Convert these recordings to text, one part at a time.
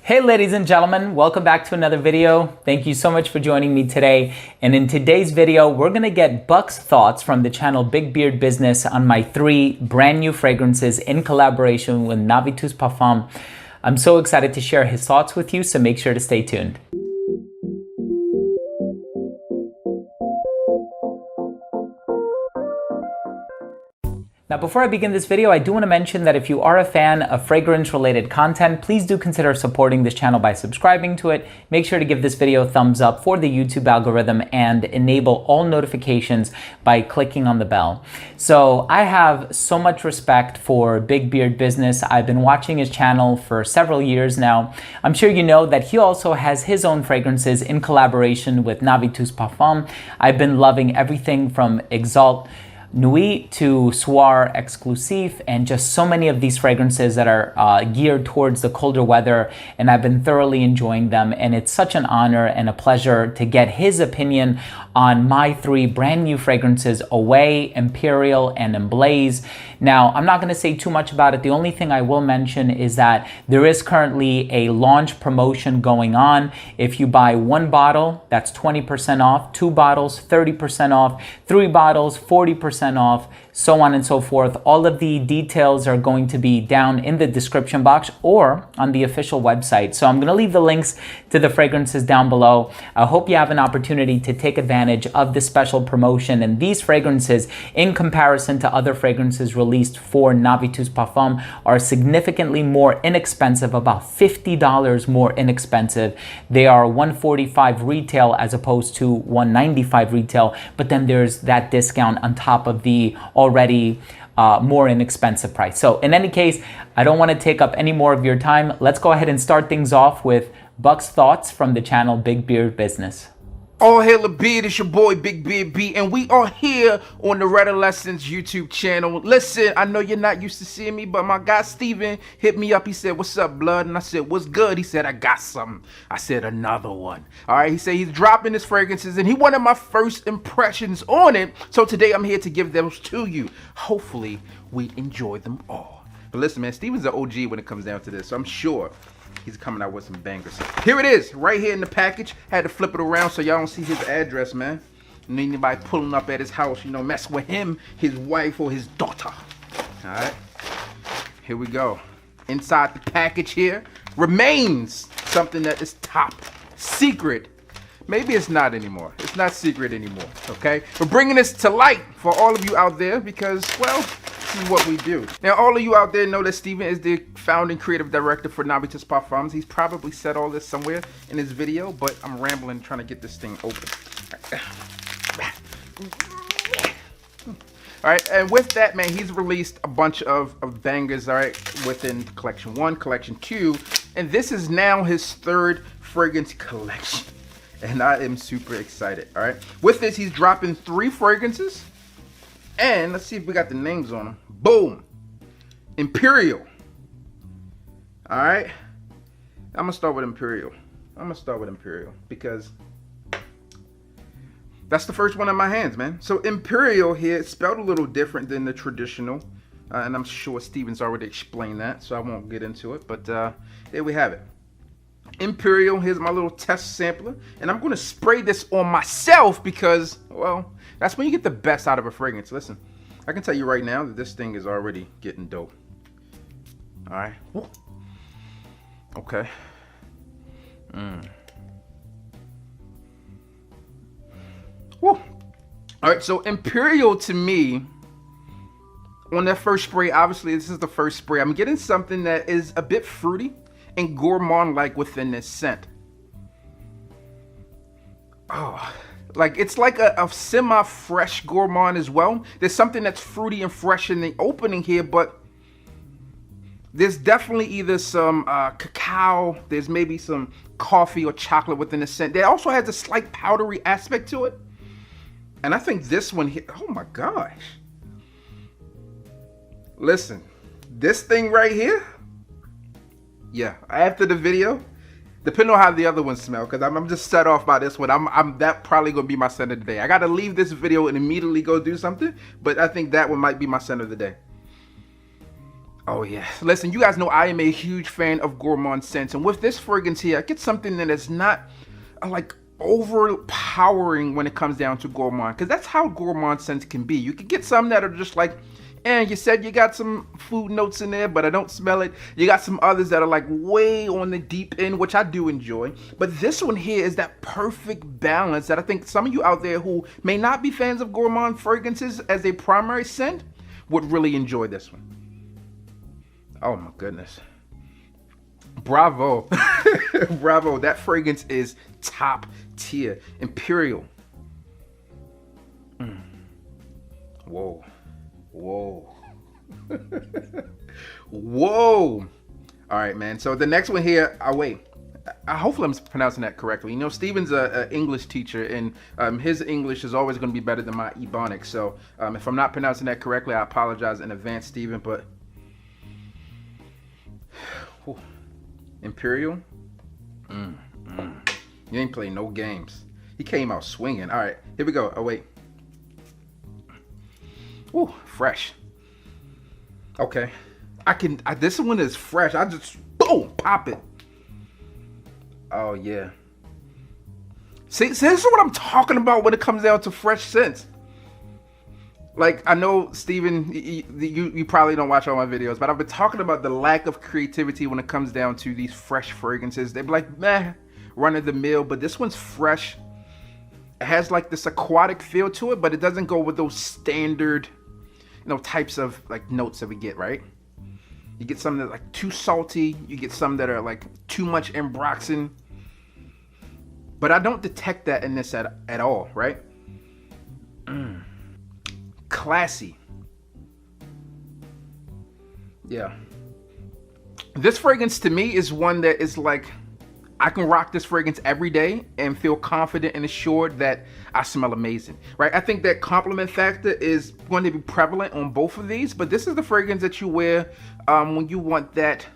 Hey ladies and gentlemen, welcome back to another video. Thank you so much for joining me today. And in today's video, we're gonna get Buck's thoughts from the channel Big Beard Business on my 3 brand new fragrances in collaboration with Navitus Parfums. I'm so excited to share his thoughts with you, so make sure to stay tuned. Now, before I begin this video, I do want to mention that if you are a fan of fragrance-related content, please do consider supporting this channel by subscribing to it. Make sure to give this video a thumbs up for the YouTube algorithm and enable all notifications by clicking on the bell. So I have so much respect for Big Beard Business. I've been watching his channel for several years now. I'm sure you know that he also has his own fragrances in collaboration with Navitus Parfums. I've been loving everything from Exalt Nuit to Soir Exclusif, and just so many of these fragrances that are geared towards the colder weather, and I've been thoroughly enjoying them, and it's such an honor and a pleasure to get his opinion on my 3 brand new fragrances, Aweigh, Imperial, and Emblaze. Now, I'm not going to say too much about it. The only thing I will mention is that there is currently a launch promotion going on. If you buy 1 bottle, that's 20% off, 2 bottles, 30% off, 3 bottles, 40% off, so on and so forth. All of the details are going to be down in the description box or on the official website. So I'm going to leave the links to the fragrances down below. I hope you have an opportunity to take advantage of this special promotion. And these fragrances, in comparison to other fragrances released for Navitus Parfums, are significantly more inexpensive, about $50 more inexpensive. They are $145 retail as opposed to $195 retail, but then there's that discount on top of the already more inexpensive price. So in any case, I don't want to take up any more of your time. Let's go ahead and start things off with Buck's thoughts from the channel Big Beard Business. All hail the beard, it's your boy Big Beard B, and we are here on the Redolessence YouTube channel. Listen, I know you're not used to seeing me, but my guy Steven hit me up. He said, "What's up, blood?" And I said, "What's good?" He said, "I got something." I said, "Another one." All right, he said he's dropping his fragrances, and he wanted my first impressions on it. So today I'm here to give those to you. Hopefully, we enjoy them all. But listen, man, Steven's an OG when it comes down to this, so I'm sure he's coming out with some bangers. Here it is, right here in the package. Had to flip it around so y'all don't see his address, man. And anybody pulling up at his house, you know, mess with him, his wife, or his daughter. All right, here we go. Inside the package here remains something that is top secret. Maybe it's not anymore. It's not secret anymore, okay? We're bringing this to light for all of you out there because, well, this is what we do. Now, all of you out there know that Steven is the founding creative director for Navitus Parfums. He's probably said all this somewhere in his video, but I'm rambling trying to get this thing open. All right, and with that, man, he's released a bunch of bangers, all right, within collection 1, collection 2, and this is now his 3rd fragrance collection. And I am super excited, all right? With this, he's dropping 3 fragrances. And let's see if we got the names on them. Boom. Imperial. All right? I'm going to start with Imperial. Because that's the first one in my hands, man. So Imperial here, it's spelled a little different than the traditional. And I'm sure Steven's already explained that, so I won't get into it. But there we have it. Imperial, here's my little test sampler, and I'm going to spray this on myself because, well, that's when you get the best out of a fragrance. Listen, I can tell you right now that this thing is already getting dope. All right. Okay. Woo. All right, so Imperial to me, on that first spray, obviously this is the first spray, I'm getting something that is a bit fruity and gourmand-like within this scent. Oh, like it's like a semi-fresh gourmand as well. There's something that's fruity and fresh in the opening here, but there's definitely either some cacao, there's maybe some coffee or chocolate within the scent. It also has a slight powdery aspect to it. And I think this one here, oh my gosh. Listen, this thing right here, yeah, after the video, depending on how the other ones smell, because I'm just set off by this one. That probably gonna be my scent of the day. I gotta leave this video and immediately go do something, but I think that one might be my scent of the day. Oh yeah, listen, you guys know I am a huge fan of gourmand scents, and with this fragrance here, I get something that is not like overpowering when it comes down to gourmand, because that's how gourmand scents can be. You can get some that are just like, and you said you got some food notes in there, but I don't smell it. You got some others that are like way on the deep end, which I do enjoy. But this one here is that perfect balance that I think some of you out there who may not be fans of gourmand fragrances as a primary scent would really enjoy this one. Oh my goodness. Bravo. Bravo. That fragrance is top tier. Imperial. Whoa. Whoa. Whoa. All right, man. So the next one here, Aweigh. Hopefully I'm pronouncing that correctly. You know, Steven's an English teacher, and his English is always going to be better than my Ebonics. So if I'm not pronouncing that correctly, I apologize in advance, Steven. But Imperial. You ain't playing no games. He came out swinging. All right, here we go. Oh wait. Ooh, fresh. Okay, this one is fresh. I just boom, pop it. Oh yeah. See, this is what I'm talking about when it comes down to fresh scents. Like, I know, Steven, you probably don't watch all my videos, but I've been talking about the lack of creativity when it comes down to these fresh fragrances. They're like, meh, run of the mill, but this one's fresh. It has like this aquatic feel to it, but it doesn't go with those standard, you know, types of like notes that we get, right? You get some that are like too salty. You get some that are like too much ambroxan. But I don't detect that in this at all, right? Classy. Yeah. This fragrance to me is one that is like, I can rock this fragrance every day and feel confident and assured that I smell amazing, right? I think that compliment factor is going to be prevalent on both of these, but this is the fragrance that you wear when you want that,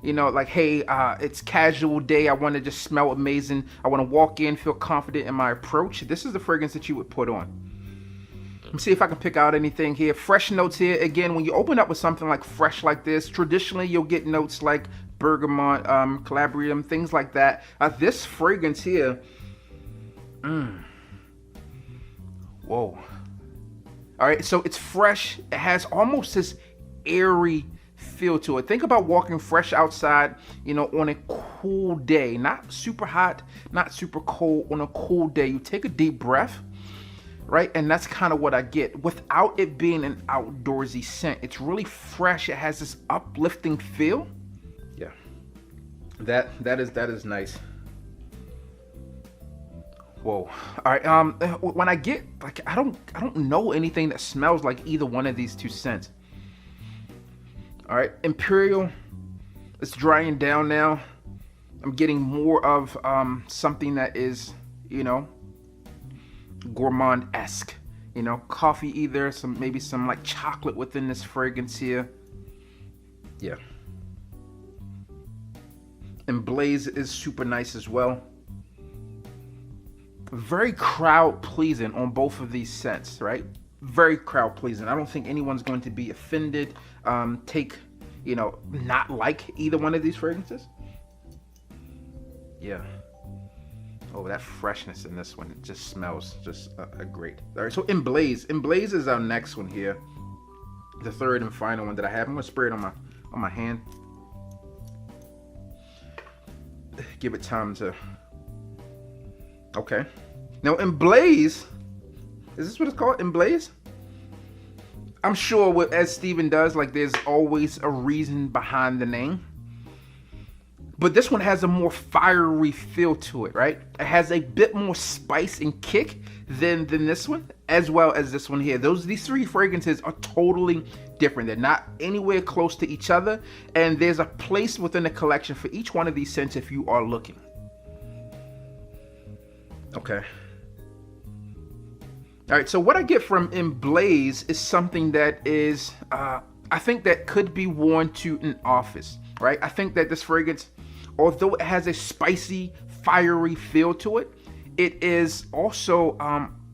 you know, like, hey, it's casual day. I want to just smell amazing. I want to walk in, feel confident in my approach. This is the fragrance that you would put on. Let me see if I can pick out anything here. Fresh notes here. Again, when you open up with something like fresh like this, traditionally you'll get notes like bergamot, calabrium, things like that. This fragrance here, whoa. All right, so it's fresh. It has almost this airy feel to it. Think about walking fresh outside, you know, on a cool day, not super hot, not super cold, on a cool day. You take a deep breath, right? And that's kind of what I get without it being an outdoorsy scent. It's really fresh. It has this uplifting feel. Yeah, that is nice. Whoa. All right. When I get like, I don't know anything that smells like either one of these two scents. All right, Imperial. It's drying down now. I'm getting more of something that is, you know, gourmand-esque, you know, coffee either, maybe some like chocolate within this fragrance here. Yeah. Emblaze is super nice as well. Very crowd pleasing on both of these scents, right? Very crowd pleasing. I don't think anyone's going to be offended, you know, not like either one of these fragrances. Yeah. Oh, that freshness in this one, it just smells just great. All right, so Emblaze. Emblaze is our next one here. The third and final one that I have. I'm gonna spray it on my hand. Give it time to. Okay. Now Emblaze, is this what it's called? Emblaze? I'm sure as Steven does, like there's always a reason behind the name. But this one has a more fiery feel to it, right? It has a bit more spice and kick than this one, as well as this one here. These three fragrances are totally different. They're not anywhere close to each other. And there's a place within the collection for each one of these scents if you are looking. Okay. All right, so what I get from Emblaze is something that is, I think that could be worn to an office, right? I think that this fragrance, although it has a spicy, fiery feel to it, it is also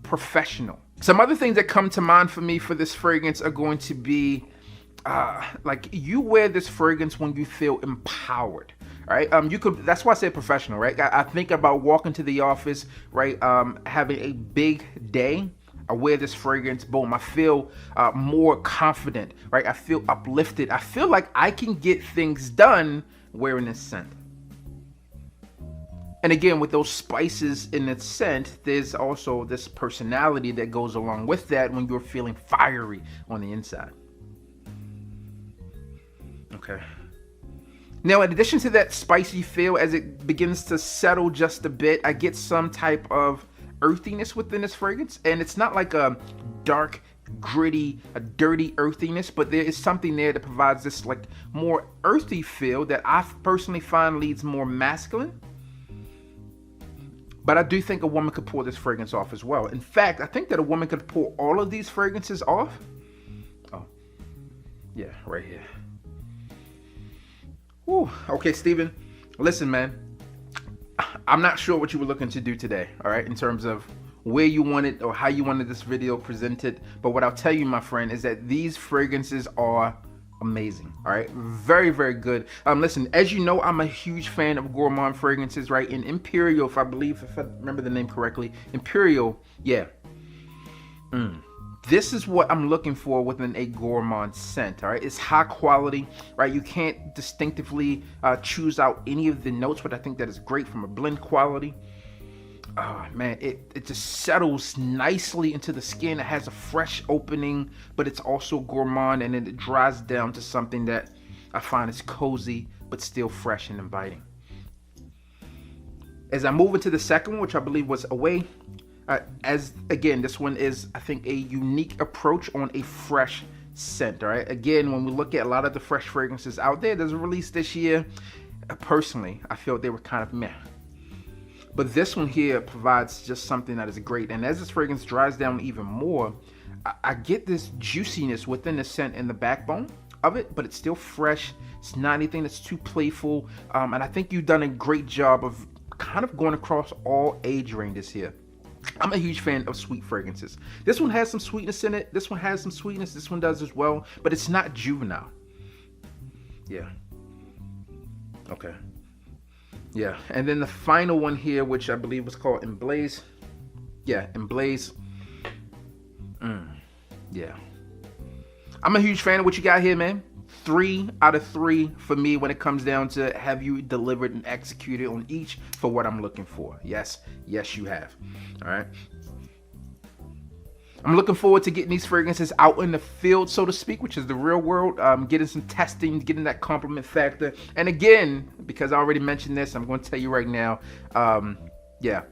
professional. Some other things that come to mind for me for this fragrance are going to be like you wear this fragrance when you feel empowered. Right, you could. That's why I said professional. Right, I think about walking to the office. Right, having a big day. I wear this fragrance, boom, I feel more confident, right? I feel uplifted. I feel like I can get things done wearing this scent. And again, with those spices in its scent, there's also this personality that goes along with that when you're feeling fiery on the inside. Okay. Now, in addition to that spicy feel, as it begins to settle just a bit, I get some type of earthiness within this fragrance, and it's not like a dark, gritty, a dirty earthiness, but there is something there that provides this like more earthy feel that I personally find leads more masculine. But I do think a woman could pull this fragrance off as well. In fact, I think that a woman could pull all of these fragrances off. Oh, yeah, right here. Whew. Okay, Steven, listen, man. I'm not sure what you were looking to do today, all right, in terms of where you wanted or how you wanted this video presented. But what I'll tell you, my friend, is that these fragrances are amazing, all right? Very, very good. Listen, as you know, I'm a huge fan of gourmand fragrances, right? In Imperial, if I remember the name correctly, Imperial, yeah. This is what I'm looking for within a gourmand scent, all right? It's high quality, right? You can't distinctively choose out any of the notes, but I think that is great from a blend quality. Oh, man, it just settles nicely into the skin. It has a fresh opening, but it's also gourmand, and then it dries down to something that I find is cozy, but still fresh and inviting. As I move into the second one, which I believe was Aweigh, as again, this one is, I think, a unique approach on a fresh scent. All right, again, when we look at a lot of the fresh fragrances out there that's released this year, personally, I feel they were kind of meh. But this one here provides just something that is great. And as this fragrance dries down even more, I get this juiciness within the scent and the backbone of it, but it's still fresh. It's not anything that's too playful. And I think you've done a great job of kind of going across all age ranges here. I'm a huge fan of sweet fragrances. This one has some sweetness in it. This one has some sweetness. This one does as well, but it's not juvenile. Yeah. Okay. Yeah. And then the final one here, which I believe was called Emblaze. Yeah, Emblaze. Yeah. I'm a huge fan of what you got here, man. 3 out of 3 for me when it comes down to have you delivered and executed on each for what I'm looking for. Yes, yes, you have. All right. I'm looking forward to getting these fragrances out in the field, so to speak, which is the real world, getting some testing, getting that compliment factor. And again, because I already mentioned this, I'm going to tell you right now, yeah,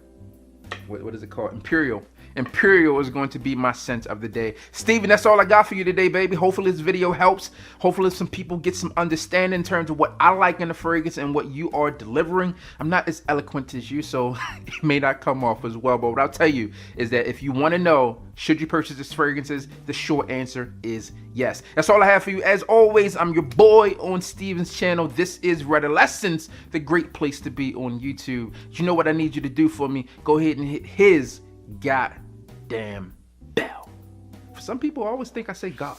what is it called? Imperial. Imperial is going to be my scent of the day. Steven, that's all I got for you today, baby. Hopefully this video helps. Hopefully some people get some understanding in terms of what I like in the fragrance and what you are delivering. I'm not as eloquent as you, so it may not come off as well. But what I'll tell you is that if you want to know, should you purchase these fragrances, the short answer is yes. That's all I have for you. As always, I'm your boy on Steven's channel. This is Redolessence, the great place to be on YouTube. You know what I need you to do for me? Go ahead and hit his goddamn bell. For some people, I always think I say God.